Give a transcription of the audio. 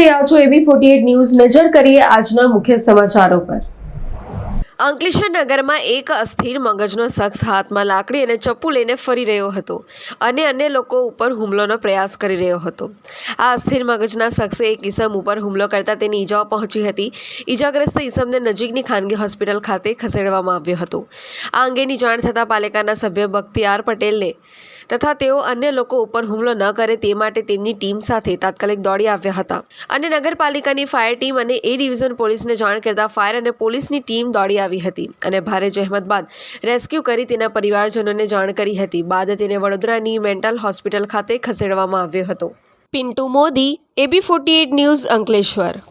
રહ્યા છો AB48 news. નજર કરીએ આજના મુખ્ય સમાચારો પર। અંકલેશ્વર નગરમાં એક અસ્થિર મગજનો શખ્સ હાથમાં લાકડી અને ચપ્પુ લઈને ફરી રહ્યો હતો અને અન્ય લોકો ઉપર હુમલાનો પ્રયાસ કરી રહ્યો હતો। આ અસ્થિર મગજના શખ્સે એક ઈસમ ઉપર હુમલો કરતા તેની ઈજાઓ પહોંચી હતી। ઈજાગ્રસ્ત ઈસમને નજીકની ખાનગી હોસ્પિટલ ખાતે ખસેડવામાં આવ્યો હતો। આ અંગેની જાણ થતાં પાલિકાના સભ્ય બખ્તિયાર પટેલને તથા તેઓ અન્ય લોકો ઉપર હુમલો ન કરે તે માટે તેમની ટીમ સાથે તાત્કાલિક દોડી આવ્યા હતા અને નગરપાલિકાની ફાયર ટીમ અને એ ડિવિઝન પોલીસને જાણ કરતા ફાયર અને પોલીસની ટીમ દોડી આવી હતી અને ભારે જહેમત બાદ રેસ્ક્યુ કરી તેના પરિવારજનોને જાણ કરી હતી। બાદ તેને વડોદરાની મેન્ટલ હોસ્પિટલ ખાતે ખસેડવામાં આવ્યો હતો। Pintu Modi, AB48 news, Ankleshwar.